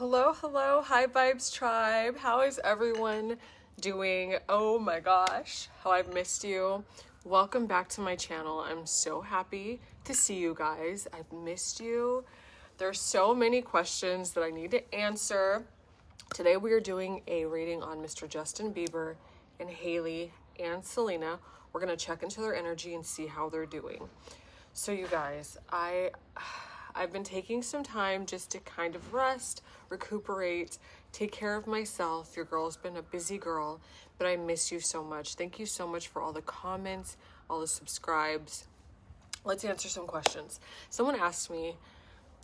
Hello, High Vibes Tribe. How is everyone doing? Oh my gosh, how I've missed you. Welcome back to my channel. I'm so happy to see you guys. I've missed you. There's so many questions that I need to answer. Today we are doing a reading on Mr. Justin Bieber and Hailey and Selena. We're going to check into their energy and see how they're doing. So you guys, I've been taking some time just to kind of rest, recuperate, take care of myself. Your girl's been a busy girl, but I miss you so much. Thank you so much for all the comments, all the subscribes. Let's answer some questions. Someone asked me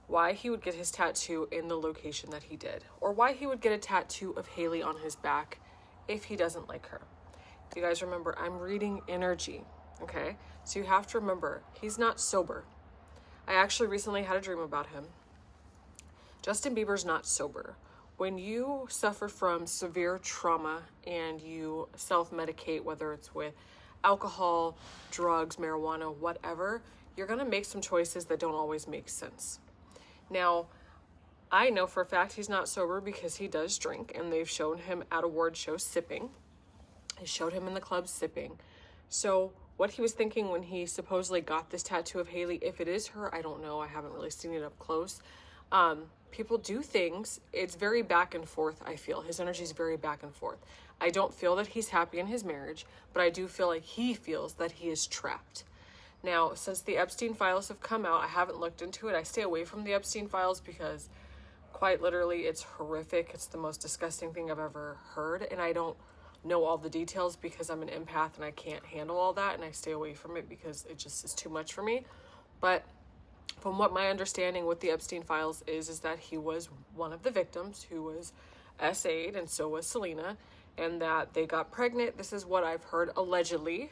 why he would get his tattoo in the location that he did, or why he would get a tattoo of Hailey on his back if he doesn't like her. You guys remember, I'm reading energy, okay? So you have to remember, he's not sober. I actually recently had a dream about him. Justin Bieber's not sober. When you suffer from severe trauma and you self-medicate, whether it's with alcohol, drugs, marijuana, whatever, you're going to make some choices that don't always make sense. Now, I know for a fact he's not sober because he does drink, and they've shown him at award shows sipping. They showed him in the club sipping. So what he was thinking when he supposedly got this tattoo of Hailey, if it is her, I don't know. I haven't really seen it up close. People do things. It's very back and forth, I feel. His energy is very back and forth. I don't feel that he's happy in his marriage, but I do feel like he feels that he is trapped. Now, since the Epstein files have come out, I haven't looked into it. I stay away from the Epstein files because quite literally it's horrific. It's the most disgusting thing I've ever heard, and I don't know all the details because I'm an empath and I can't handle all that, and I stay away from it because it just is too much for me. But from what my understanding with the Epstein files is that he was one of the victims who was SA'd, and so was Selena, and that they got pregnant. This is what I've heard allegedly.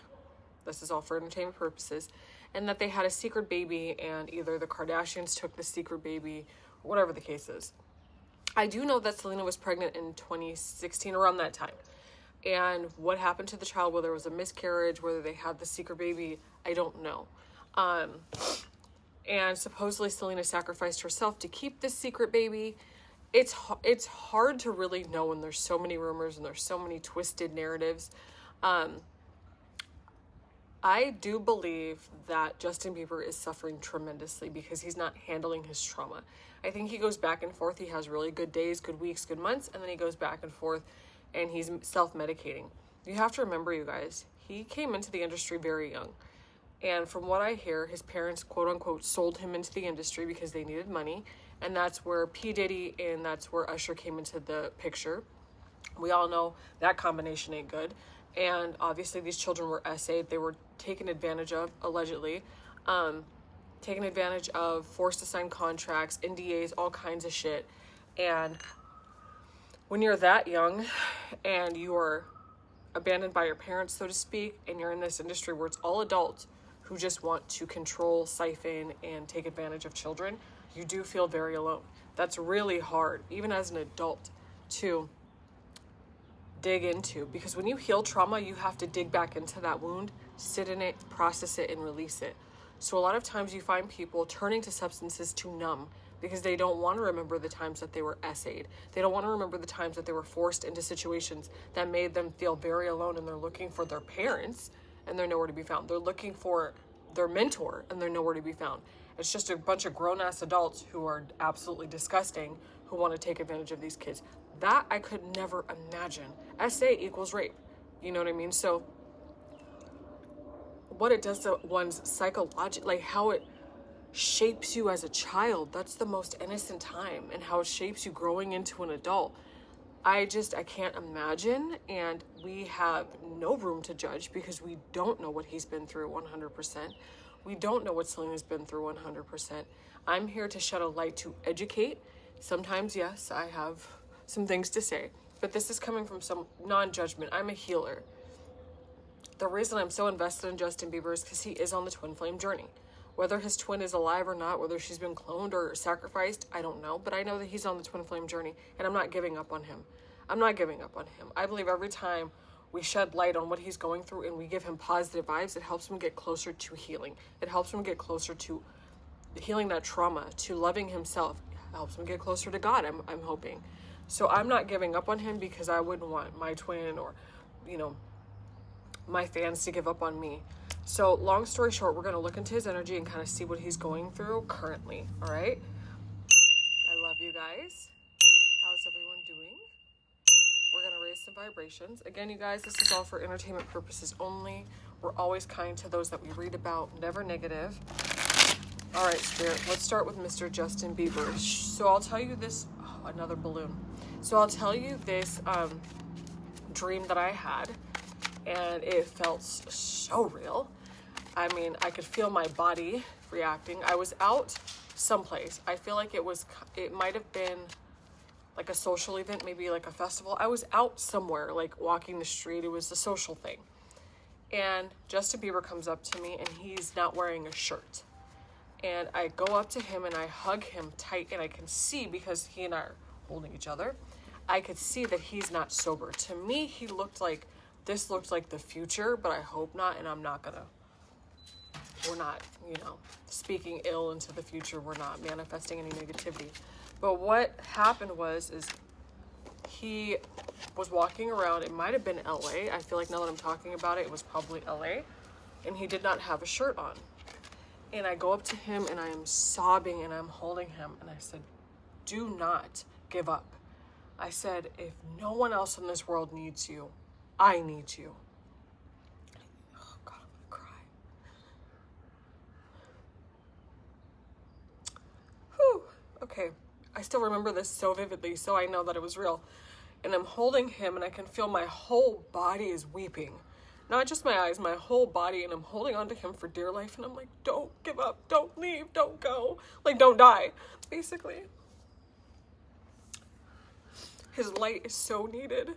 This is all for entertainment purposes, and that they had a secret baby, and either the Kardashians took the secret baby, or whatever the case is. I do know that Selena was pregnant in 2016, around that time. And what happened to the child, whether it was a miscarriage, whether they had the secret baby, I don't know. And supposedly Selena sacrificed herself to keep this secret baby. It's hard to really know when there's so many rumors and there's so many twisted narratives. I do believe that Justin Bieber is suffering tremendously because he's not handling his trauma. I think he goes back and forth. He has really good days, good weeks, good months, and then he goes back and forth and he's self-medicating. You have to remember, you guys, he came into the industry very young. And from what I hear, his parents, quote unquote, sold him into the industry because they needed money. And that's where P. Diddy and that's where Usher came into the picture. We all know that combination ain't good. And obviously these children were SA'd. They were taken advantage of, allegedly. Taken advantage of, forced to sign contracts, NDAs, all kinds of shit. And when you're that young and you're abandoned by your parents, so to speak, and you're in this industry where it's all adults who just want to control, siphon, and take advantage of children, you do feel very alone. That's really hard, even as an adult, to dig into, because when you heal trauma, you have to dig back into that wound, sit in it, process it, and release it. So a lot of times you find people turning to substances to numb because they don't want to remember the times that they were SA'd. They don't want to remember the times that they were forced into situations that made them feel very alone, and they're looking for their parents and they're nowhere to be found. They're looking for their mentor and they're nowhere to be found. It's just a bunch of grown-ass adults who are absolutely disgusting who want to take advantage of these kids. That I could never imagine. SA equals rape. You know what I mean? So what it does to one's psychology, like how it shapes you as a child, that's the most innocent time, and how it shapes you growing into an adult. I can't imagine, and we have no room to judge because we don't know what he's been through 100%. We don't know what Selena's been through 100%. I'm here to shed a light to educate. Sometimes, yes, I have some things to say, but this is coming from some non-judgment. I'm a healer. The reason I'm so invested in Justin Bieber is because he is on the twin flame journey. Whether his twin is alive or not, whether she's been cloned or sacrificed, I don't know. But I know that he's on the twin flame journey, and I'm not giving up on him. I'm not giving up on him. I believe every time we shed light on what he's going through and we give him positive vibes, it helps him get closer to healing. It helps him get closer to healing that trauma, to loving himself, helps him get closer to God, I'm hoping. So I'm not giving up on him because I wouldn't want my twin or, you know, my fans to give up on me. So long story short, we're going to look into his energy and kind of see what he's going through currently. All right. I love you guys. How's everyone doing? We're going to raise some vibrations. Again, you guys, this is all for entertainment purposes only. We're always kind to those that we read about, never negative. All right, Spirit, let's start with Mr. Justin Bieber. So I'll tell you this, another balloon. So I'll tell you this dream that I had, and it felt so real. I mean, I could feel my body reacting. I was out someplace. I feel like it might have been like a social event, maybe like a festival. I was out somewhere, like walking the street. It was a social thing. And Justin Bieber comes up to me and he's not wearing a shirt. And I go up to him and I hug him tight, and I can see, because he and I are holding each other, I could see that he's not sober. To me, this looked like the future, but I hope not, and we're not, you know, speaking ill into the future. We're not manifesting any negativity. But what happened is he was walking around. It might have been LA. I feel like now that I'm talking about it, it was probably LA. And he did not have a shirt on. And I go up to him and I am sobbing and I'm holding him. And I said, do not give up. I said, if no one else in this world needs you, I need you. Oh God, I'm gonna cry. Whew. Okay. I still remember this so vividly, so I know that it was real. And I'm holding him and I can feel my whole body is weeping. Not just my eyes, my whole body, and I'm holding on to him for dear life, and I'm like, don't give up, don't leave, don't go. Like, don't die, basically. His light is so needed.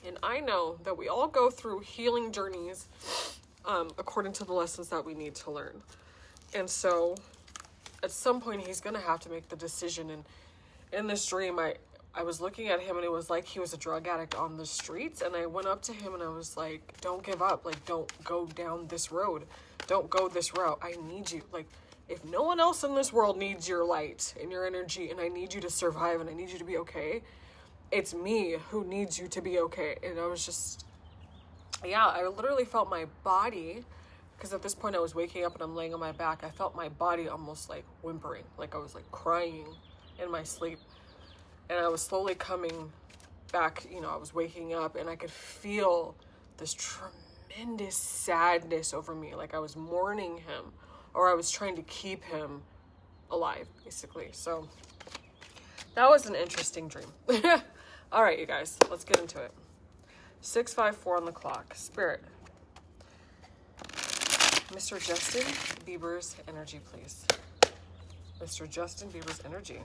And I know that we all go through healing journeys according to the lessons that we need to learn. And so at some point he's going to have to make the decision. And in this dream, I was looking at him and it was like he was a drug addict on the streets. And I went up to him and I was like, don't give up. Like, don't go down this road. Don't go this route. I need you. Like, if no one else in this world needs your light and your energy, and I need you to survive and I need you to be okay, it's me who needs you to be okay. And I was just, yeah, I literally felt my body, because at this point I was waking up and I'm laying on my back. I felt my body almost like whimpering, like I was like crying in my sleep. And I was slowly coming back, you know, I was waking up and I could feel this tremendous sadness over me. Like I was mourning him, or I was trying to keep him alive, basically. So that was an interesting dream. All right, you guys, let's get into it. 6:54 on the clock. Spirit. Mr. Justin Bieber's energy, please. Mr. Justin Bieber's energy.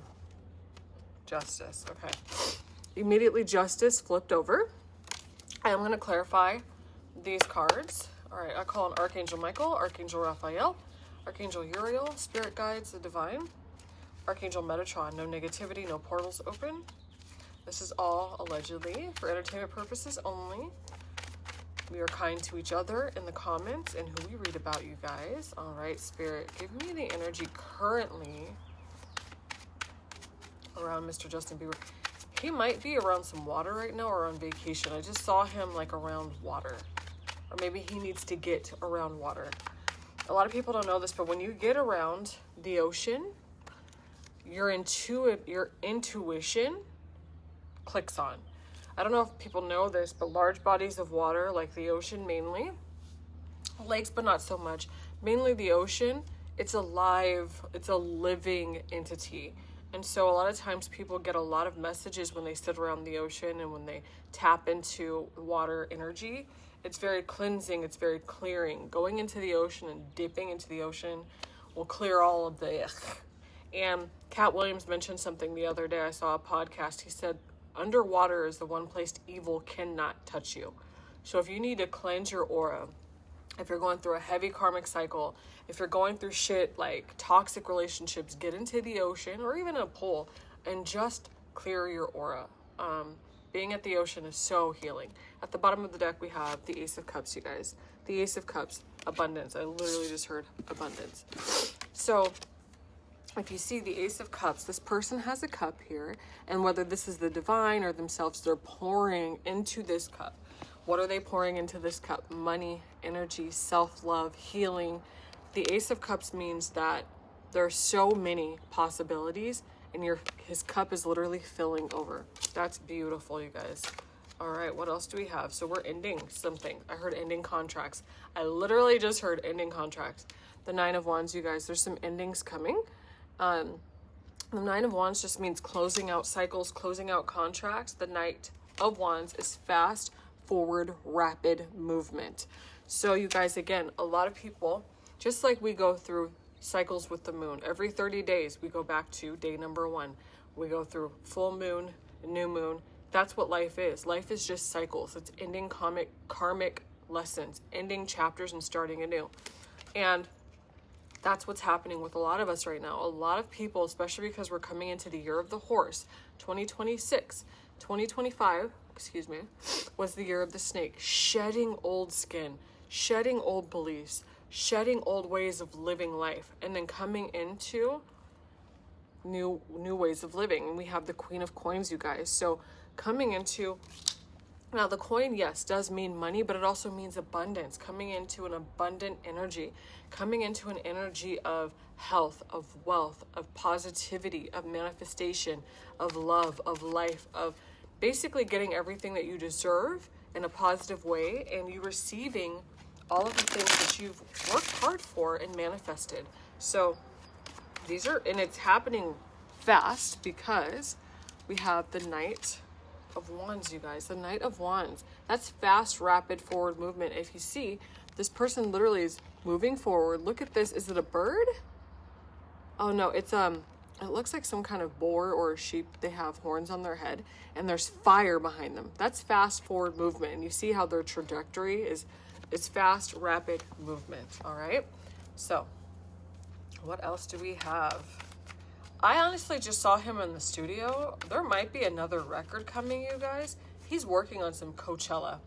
Justice. Okay. Immediately Justice flipped over. I'm going to clarify these cards. All right. I call on Archangel Michael, Archangel Raphael, Archangel Uriel, Spirit Guides, the Divine, Archangel Metatron. No negativity, no portals open. This is all allegedly for entertainment purposes only. We are kind to each other in the comments and who we read about, you guys. All right, Spirit, give me the energy currently around Mr. Justin Bieber. He might be around some water right now or on vacation. I just saw him like around water. Or maybe he needs to get around water. A lot of people don't know this, but when you get around the ocean, your intuition clicks on. I don't know if people know this, but large bodies of water, like the ocean mainly, lakes, but not so much, mainly the ocean, it's alive, it's a living entity. And so a lot of times people get a lot of messages when they sit around the ocean and when they tap into water energy. It's very cleansing, it's very clearing. Going into the ocean and dipping into the ocean will clear all of the ugh. And Cat Williams mentioned something the other day. I saw a podcast. He said, underwater is the one place evil cannot touch you. So if you need to cleanse your aura, if you're going through a heavy karmic cycle, if you're going through shit like toxic relationships, get into the ocean or even a pool and just clear your aura. Being at the ocean is so healing. At the bottom of the deck, we have the Ace of Cups, you guys. The Ace of Cups, abundance. I literally just heard abundance. So if you see the Ace of Cups, this person has a cup here, and whether this is the divine or themselves, they're pouring into this cup. What are they pouring into this cup? Money, energy, self-love, healing. The Ace of Cups means that there are so many possibilities, and his cup is literally filling over. That's beautiful, you guys. All right, what else do we have? So we're ending something. I heard ending contracts. I literally just heard ending contracts. The Nine of Wands, you guys, there's some endings coming. The Nine of Wands just means closing out cycles, closing out contracts. The Knight of Wands is fast, forward, rapid movement. So you guys, again, a lot of people, just like we go through cycles with the moon, every 30 days, we go back to day number 1. We go through full moon, new moon. That's what life is. Life is just cycles. It's ending karmic lessons, ending chapters and starting anew. And that's what's happening with a lot of us right now. A lot of people, especially because we're coming into the year of the horse, 2026, 2025, was the year of the snake. Shedding old skin, shedding old beliefs, shedding old ways of living life, and then coming into new ways of living. And we have the Queen of Coins, you guys. So coming into, now the coin, yes, does mean money, but it also means abundance, coming into an abundant energy, coming into an energy of health, of wealth, of positivity, of manifestation, of love, of life, of basically getting everything that you deserve in a positive way, and you receiving all of the things that you've worked hard for and manifested. So these are, and it's happening fast because we have the Knight of Wands, you guys. The Knight of Wands. That's fast, rapid, forward movement. If you see, this person literally is moving forward. Look at this. Is it a bird? Oh no, it's it looks like some kind of boar or a sheep. They have horns on their head and there's fire behind them. That's fast forward movement. And you see how their trajectory is, it's fast, rapid movement. All right. So what else do we have? I honestly just saw him in the studio. There might be another record coming, you guys. He's working on some Coachella.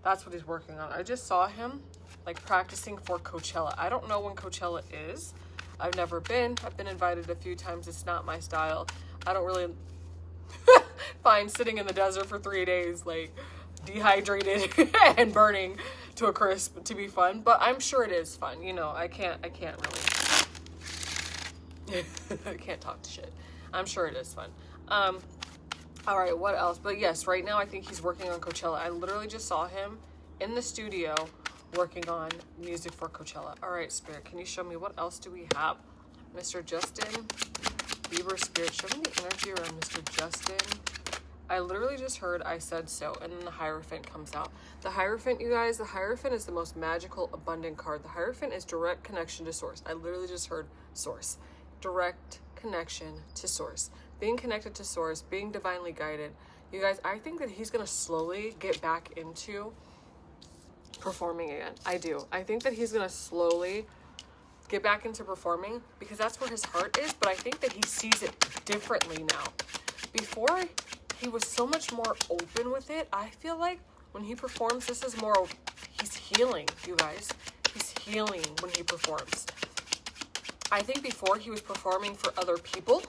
That's what he's working on. I just saw him like practicing for Coachella. I don't know when Coachella is. I've never been. I've been invited a few times. It's not my style. I don't really find sitting in the desert for 3 days, like dehydrated and burning to a crisp to be fun. But I'm sure it is fun. You know, I can't really. I can't talk to shit. I'm sure it is fun. All right, what else? But yes, right now I think he's working on Coachella. I literally just saw him in the studio working on music for Coachella. All right, Spirit, can you show me what else do we have? Mr. Justin Bieber, Spirit, show me the energy around Mr. Justin. I literally just heard I said so, and then the Hierophant comes out. The Hierophant, you guys, the Hierophant is the most magical, abundant card. The Hierophant is direct connection to source. I literally just heard source. Direct connection to source. Being connected to source, being divinely guided. You guys, I think that he's going to slowly get back into performing again. I do. I think that he's going to slowly get back into performing because that's where his heart is, but I think that he sees it differently now. Before, he was so much more open with it. I feel like when he performs, this is more, he's healing, you guys. He's healing when he performs. I think before he was performing for other people,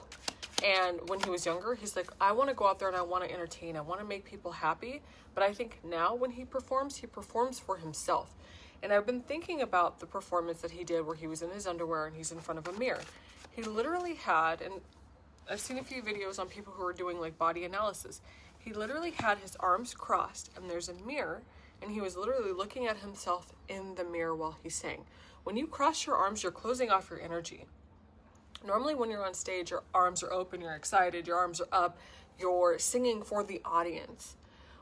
and when he was younger, he's like, I want to go out there and I want to entertain. I want to make people happy. But I think now when he performs for himself. And I've been thinking about the performance that he did where he was in his underwear and he's in front of a mirror. He literally had, and I've seen a few videos on people who are doing like body analysis. He literally had his arms crossed and there's a mirror and he was literally looking at himself in the mirror while he sang. When you cross your arms, you're closing off your energy. Normally when you're on stage, your arms are open, you're excited, your arms are up, you're singing for the audience.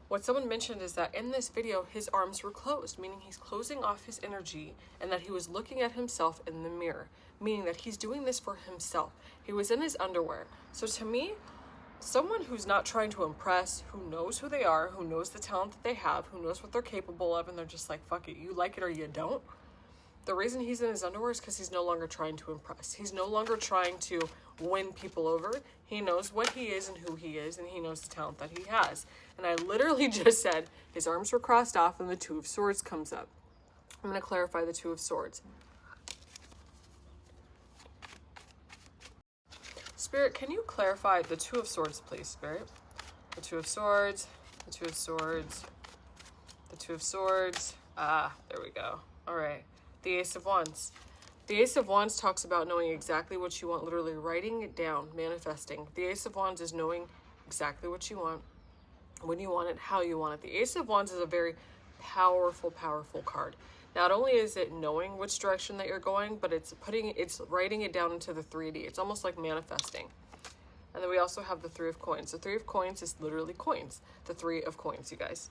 What someone mentioned is that in this video, his arms were closed, meaning he's closing off his energy and that he was looking at himself in the mirror, meaning that he's doing this for himself. He was in his underwear. So to me, someone who's not trying to impress, who knows who they are, who knows the talent that they have, who knows what they're capable of, and they're just like, fuck it, you like it or you don't. The reason he's in his underwear is because he's no longer trying to impress. He's no longer trying to win people over. He knows what he is and who he is, and he knows the talent that he has. And I literally just said his arms were crossed off and the Two of Swords comes up. I'm going to clarify the Two of Swords. Spirit, can you clarify the Two of Swords, please, Spirit? The Two of Swords, the Two of Swords, the Two of Swords. Ah, there we go. All right. The Ace of Wands. The Ace of Wands talks about knowing exactly what you want, literally writing it down, manifesting. The Ace of Wands is knowing exactly what you want, when you want it, how you want it. The Ace of Wands is a very powerful, powerful card. Not only is it knowing which direction that you're going, but it's writing it down into the 3D. It's almost like manifesting. And then we also have the Three of Coins. The Three of Coins is literally coins. The Three of Coins, you guys.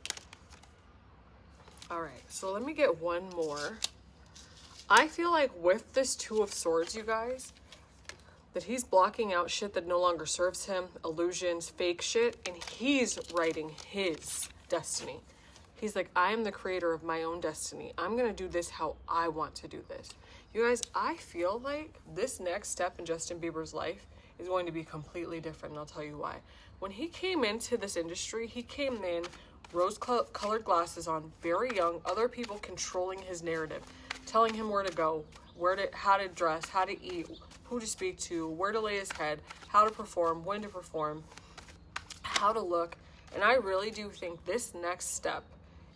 All right, so let me get one more. I feel like with this Two of Swords, you guys, that he's blocking out shit that no longer serves him, illusions, fake shit, and he's writing his destiny. He's like, I am the creator of my own destiny. I'm going to do this how I want to do this. You guys, I feel like this next step in Justin Bieber's life is going to be completely different, and I'll tell you why. When he came into this industry, he came in rose-colored glasses on, very young, other people controlling his narrative, telling him where to go, how to dress, how to eat, who to speak to, where to lay his head, how to perform, when to perform, how to look. And I really do think this next step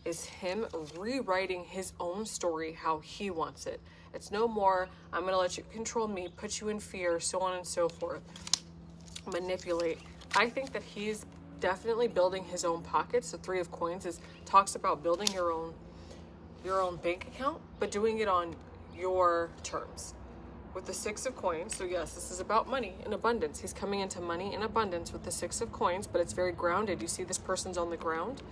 is him rewriting his own story how he wants it. It's no more, I'm going to let you control me, put you in fear, so on and so forth, manipulate. I think that he's definitely building his own pockets. The Three of Coins talks about building your own bank account, but doing it on your terms. With the Six of Coins, so yes, this is about money and abundance. He's coming into money and abundance with the Six of Coins, but it's very grounded. You see this person's on the ground.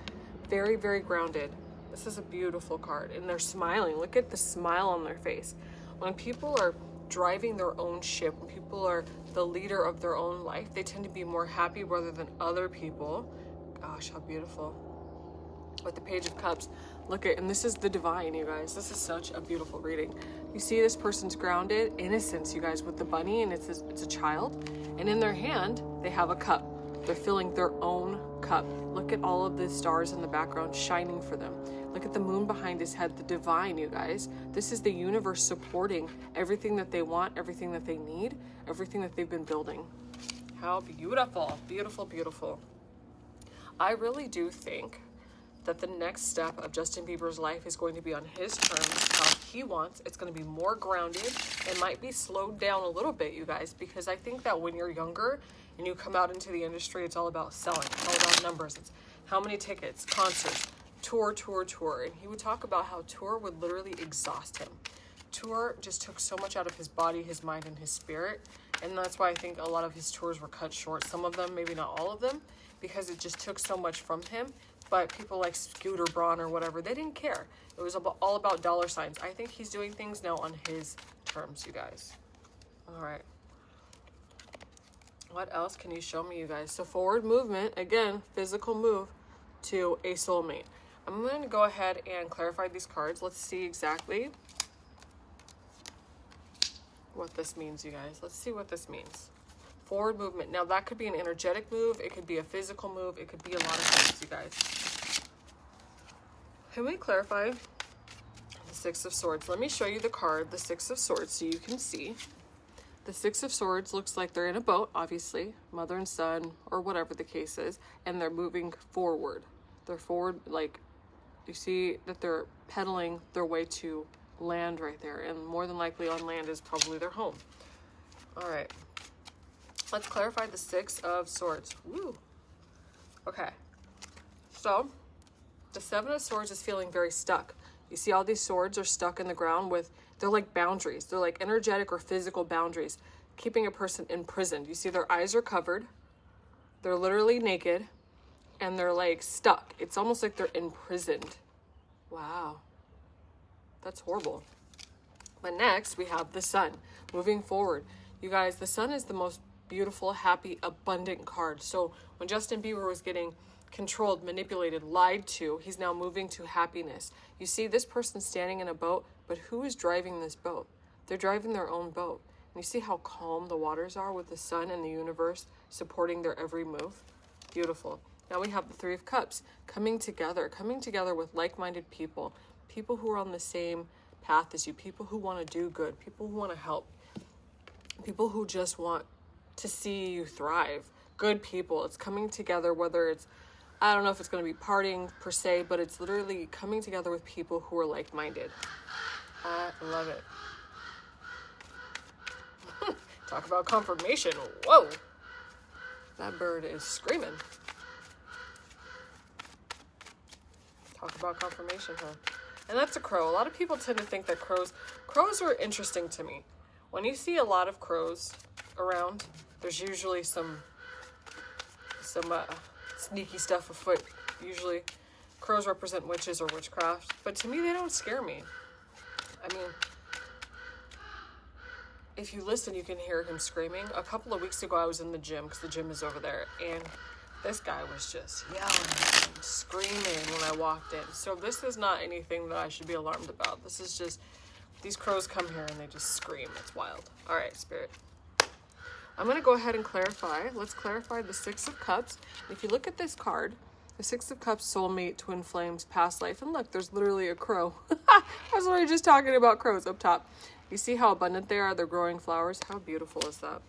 Very, very grounded. This is a beautiful card. And they're smiling. Look at the smile on their face. When people are driving their own ship, when people are the leader of their own life, they tend to be more happy rather than other people. Gosh, how beautiful. With the Page of Cups, look at, and this is the divine, you guys. This is such a beautiful reading. You see this person's grounded, innocence, you guys, with the bunny, and it's a child. And in their hand, they have a cup. They're filling their own cup. Look at all of the stars in the background shining for them. Look at the moon behind his head, the divine, you guys. This is the universe supporting everything that they want, everything that they need, everything that they've been building. How beautiful, beautiful, beautiful. I really do think that the next step of Justin Bieber's life is going to be on his terms, how he wants. It's going to be more grounded. It might be slowed down a little bit, you guys, because I think that when you're younger and you come out into the industry, it's all about selling. It's all about numbers. It's how many tickets, concerts, tour. And he would talk about how tour would literally exhaust him. Tour just took so much out of his body, his mind, and his spirit. And that's why I think a lot of his tours were cut short. Some of them, maybe not all of them, because it just took so much from him. But people like Scooter Braun or whatever, they didn't care. It was all about dollar signs. I think he's doing things now on his terms, you guys. All right. What else can you show me, you guys? So forward movement, again, physical move to a soulmate. I'm going to go ahead and clarify these cards. Let's see exactly what this means, you guys. Let's see what this means. Forward movement. Now, that could be an energetic move. It could be a physical move. It could be a lot of things, you guys. Can we clarify the Six of Swords? Let me show you the card, the Six of Swords, so you can see. The Six of Swords looks like they're in a boat, obviously, mother and son, or whatever the case is, and they're moving forward. They're forward, like, you see that they're pedaling their way to land right there, and more than likely on land is probably their home. All right. Let's clarify the Six of Swords. Woo. Okay. So, the Seven of Swords is feeling very stuck. You see all these swords are stuck in the ground they're like boundaries. They're like energetic or physical boundaries, keeping a person imprisoned. You see their eyes are covered. They're literally naked, and they're like stuck. It's almost like they're imprisoned. Wow. That's horrible. But next, we have the Sun moving forward. You guys, the Sun is the most beautiful, happy, abundant card. So when Justin Bieber was getting controlled, manipulated, lied to, he's now moving to happiness. You see this person standing in a boat, but who is driving this boat? They're driving their own boat. And you see how calm the waters are with the sun and the universe supporting their every move? Beautiful. Now we have the Three of Cups coming together with like-minded people who are on the same path as you, people who want to do good, people who want to help, people who just want to see you thrive. Good people. It's coming together, whether it's, I don't know if it's going to be partying per se, but it's literally coming together with people who are like-minded. I love it. Talk about confirmation. Whoa. That bird is screaming. Talk about confirmation, huh? And that's a crow. A lot of people tend to think that crows are interesting to me. When you see a lot of crows around, there's usually some sneaky stuff afoot. Usually crows represent witches or witchcraft, but to me they don't scare me. I mean, if you listen, you can hear him screaming. A couple of weeks ago, I was in the gym, because the gym is over there, and this guy was just yelling and screaming when I walked in. So this is not anything that I should be alarmed about. This is just, these crows come here and they just scream. It's wild. All right, Spirit. I'm going to go ahead and clarify. Let's clarify the Six of Cups. If you look at this card, the Six of Cups, soulmate, twin flames, past life. And look, there's literally a crow. I was already just talking about crows up top. You see how abundant they are? They're growing flowers. How beautiful is that?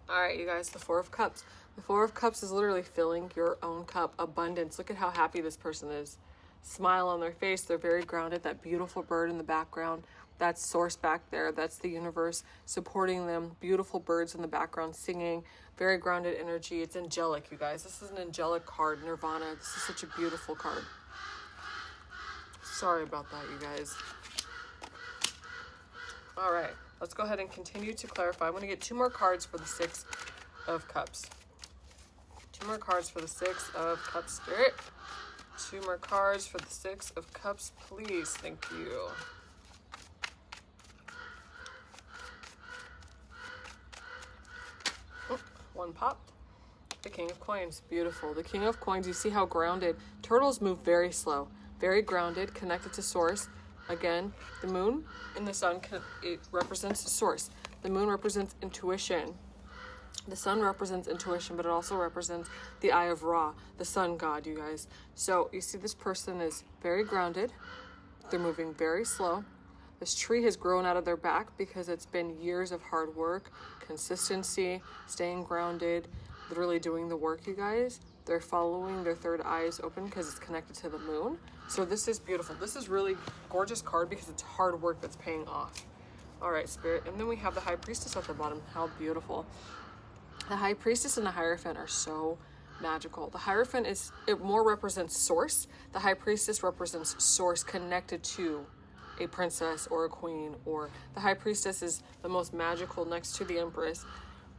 All right, you guys, the Four of Cups. The Four of Cups is literally filling your own cup. Abundance. Look at how happy this person is. Smile on their face. They're very grounded. That beautiful bird in the background. That's source back there. That's the universe supporting them. Beautiful birds in the background singing. Very grounded energy. It's angelic, you guys. This is an angelic card. Nirvana. This is such a beautiful card. Sorry about that, you guys. All right, let's go ahead and continue to clarify. I'm going to get 2 more cards for the Six of Cups. 2 more cards for the Six of Cups, Spirit. 2 more cards for the Six of Cups, please. Thank you. Oh, 1 popped. The King of Coins, beautiful. The King of Coins, you see how grounded. Turtles move very slow, very grounded, connected to source. Again, the moon and the sun, it represents source. The moon represents intuition. The sun represents intuition, but it also represents the eye of Ra, the sun god, you guys. So you see this person is very grounded. They're moving very slow. This tree has grown out of their back because it's been years of hard work, consistency, staying grounded, literally doing the work, you guys. They're following their third eye is open because it's connected to the moon. So this is beautiful. This is really gorgeous card because it's hard work that's paying off. All right, Spirit. And then we have the High Priestess at the bottom. How beautiful. The High Priestess and the Hierophant are so magical. The Hierophant it more represents source. The High Priestess represents source connected to a princess or a queen, or the High Priestess is the most magical next to the Empress.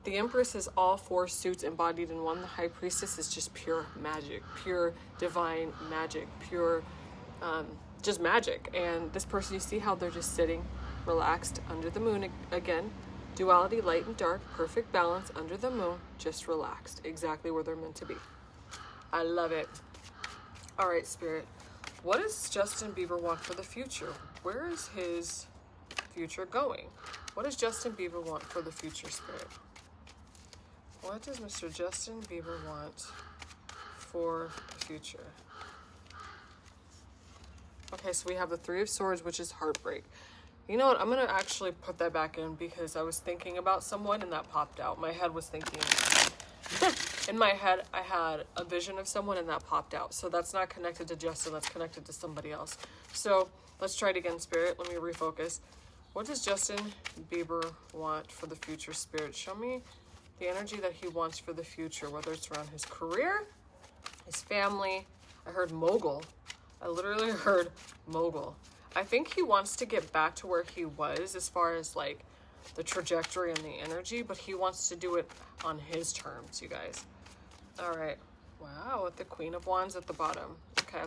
The Empress is all 4 suits embodied in one. The High Priestess is just pure magic, pure divine magic, pure just magic. And this person, you see how they're just sitting relaxed under the moon. Again, duality, light and dark, perfect balance under the moon, just relaxed, exactly where they're meant to be. I love it. All right, Spirit. What does Justin Bieber want for the future? Where is his future going? What does Justin Bieber want for the future, Spirit? What does Mr. Justin Bieber want for the future? Okay, so we have the Three of Swords, which is heartbreak. You know what? I'm going to actually put that back in because I was thinking about someone and that popped out. My head was thinking. In my head, I had a vision of someone and that popped out. So that's not connected to Justin. That's connected to somebody else. So let's try it again, Spirit. Let me refocus. What does Justin Bieber want for the future, Spirit? Show me the energy that he wants for the future, whether it's around his career, his family. I heard mogul. I literally heard mogul. I think he wants to get back to where he was as far as like the trajectory and the energy, but he wants to do it on his terms, you guys. All right. Wow, with the Queen of Wands at the bottom. Okay.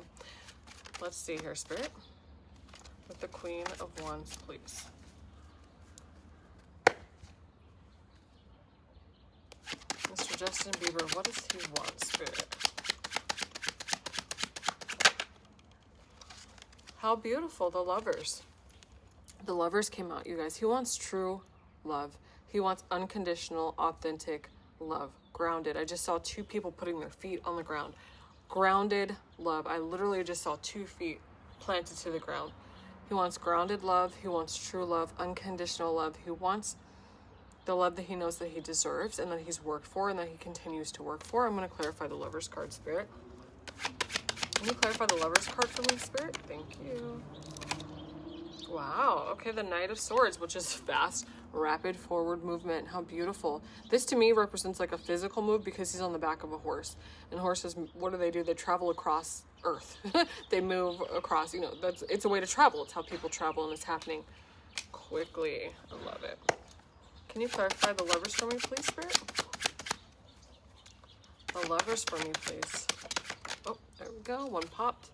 Let's see here, Spirit. With the Queen of Wands, please. Mr. Justin Bieber, what does he want, Spirit? How beautiful, the Lovers. The Lovers came out, you guys. He wants true love. He wants unconditional, authentic love. Grounded. I just saw 2 people putting their feet on the ground. Grounded love. I literally just saw 2 feet planted to the ground. He wants grounded love. He wants true love, unconditional love. He wants the love that he knows that he deserves and that he's worked for and that he continues to work for. I'm going to clarify the Lover's card, Spirit. Can you clarify the Lover's card for me, Spirit? Thank you. Wow. Okay, the Knight of Swords, which is fast, rapid forward movement. How beautiful. This to me represents like a physical move because he's on the back of a horse. And horses, what do? They travel across Earth. They move across, you know, it's a way to travel. It's how people travel, and it's happening quickly. I love it. Can you clarify the Lovers for me, please, Spirit? The Lovers for me, please. Oh, there we go. One popped.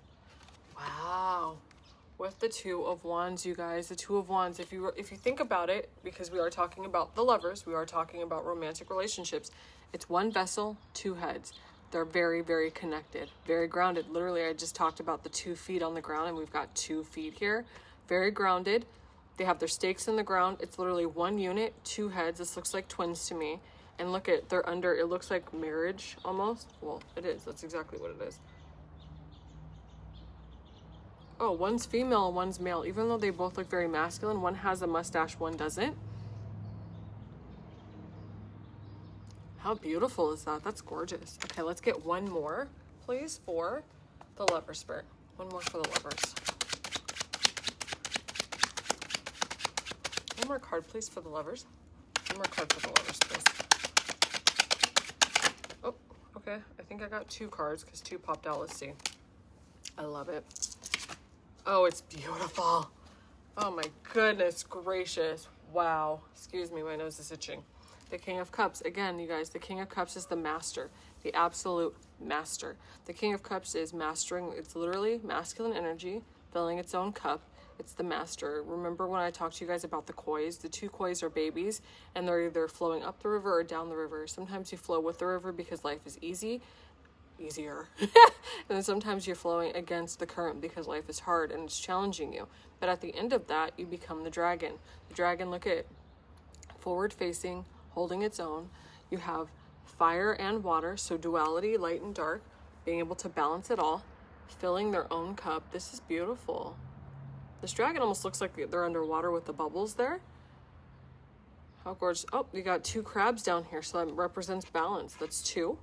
Wow. With the Two of Wands, you guys, the Two of Wands, if you think about it, because we are talking about the lovers, we are talking about romantic relationships, it's one vessel, two heads. They're very, very connected, very grounded. Literally, I just talked about the 2 feet on the ground, and we've got 2 feet here. Very grounded. They have their stakes in the ground. It's literally one unit, 2 heads. This looks like twins to me. And look at, they're under, it looks like marriage almost. Well, it is. That's exactly what it is. Oh, one's female and one's male. Even though they both look very masculine, one has a mustache, one doesn't. How beautiful is that? That's gorgeous. Okay, let's get one more, please, for the Lover, Spirit. One more for the Lovers. One more card, please, for the Lovers. One more card for the Lovers, please. Oh, okay. I think I got 2 cards because 2 popped out. Let's see. I love it. Oh, it's beautiful. Oh my goodness gracious. Wow. Excuse me, my nose is itching. The King of Cups. Again, you guys, the King of Cups is the master, the absolute master. The King of Cups is mastering. It's literally masculine energy, filling its own cup. It's the master. Remember when I talked to you guys about the kois? The 2 kois are babies, and they're either flowing up the river or down the river. Sometimes you flow with the river because life is easier. And then sometimes you're flowing against the current because life is hard and it's challenging you. But at the end of that, you become the dragon. The dragon, look at, forward facing, holding its own. You have fire and water, so duality, light and dark, being able to balance it all, filling their own cup. This is beautiful. This dragon almost looks like they're underwater with the bubbles there. How gorgeous. Oh, you got 2 crabs down here, so that represents balance. That's 2.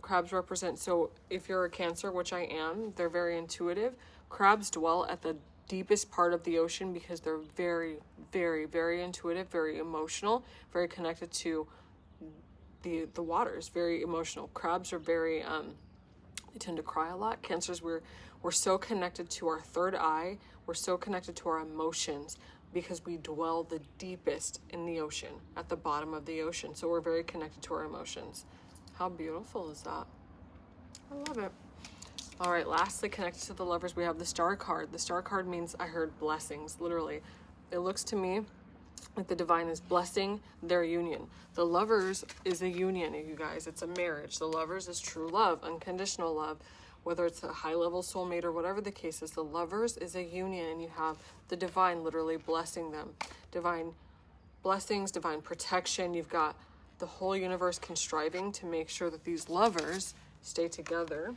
Crabs represent, so if you're a Cancer, which I am, they're very intuitive. Crabs dwell at the deepest part of the ocean because they're very, very, very intuitive, very emotional, very connected to the waters, very emotional. Crabs are very, they tend to cry a lot. Cancers, we're so connected to our third eye. We're so connected to our emotions because we dwell the deepest in the ocean, at the bottom of the ocean. So we're very connected to our emotions. How beautiful is that? I love it. All right, lastly, connected to the Lovers, we have the Star card. The Star card means, I heard blessings, literally. It looks to me like the Divine is blessing their union. The Lovers is a union, you guys. It's a marriage. The Lovers is true love, unconditional love. Whether it's a high-level soulmate or whatever the case is, the Lovers is a union, and you have the Divine literally blessing them. Divine blessings, divine protection. You've got the whole universe contriving to make sure that these lovers stay together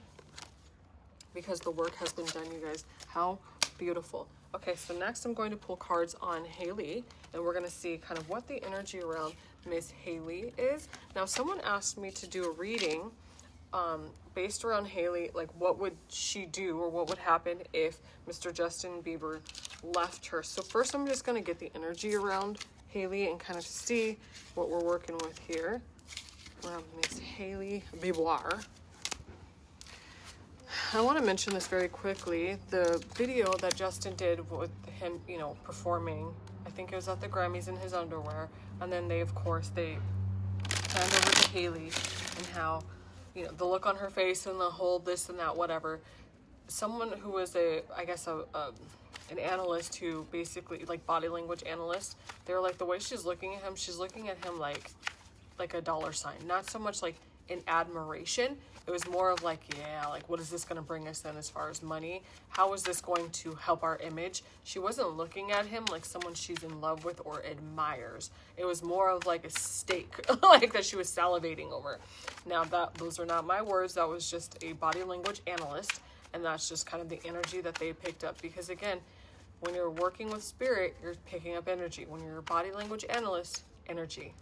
because the work has been done, you guys. How beautiful. Okay, so next I'm going to pull cards on Hailey, and we're going to see kind of what the energy around Miss Hailey is. Now, someone asked me to do a reading based around Hailey, like what would she do or what would happen if Mr. Justin Bieber left her. So first I'm just going to get the energy around Hailey and kind of see what we're working with here. Miss Hailey Bieber. I want to mention this very quickly. The video that Justin did with him, you know, performing, I think it was at the Grammys in his underwear, and then they, of course, they panned over to Hailey and how, you know, the look on her face and the whole this and that, whatever. Someone who was an analyst who basically, like body language analyst, they were like, the way she's looking at him like a dollar sign. Not so much like in admiration. It was more of like, yeah, like what is this going to bring us then as far as money? How is this going to help our image? She wasn't looking at him like someone she's in love with or admires. It was more of like a steak, like that she was salivating over. Now those are not my words. That was just a body language analyst. And that's just kind of the energy that they picked up. Because again, when you're working with spirit, you're picking up energy. When you're a body language analyst, energy.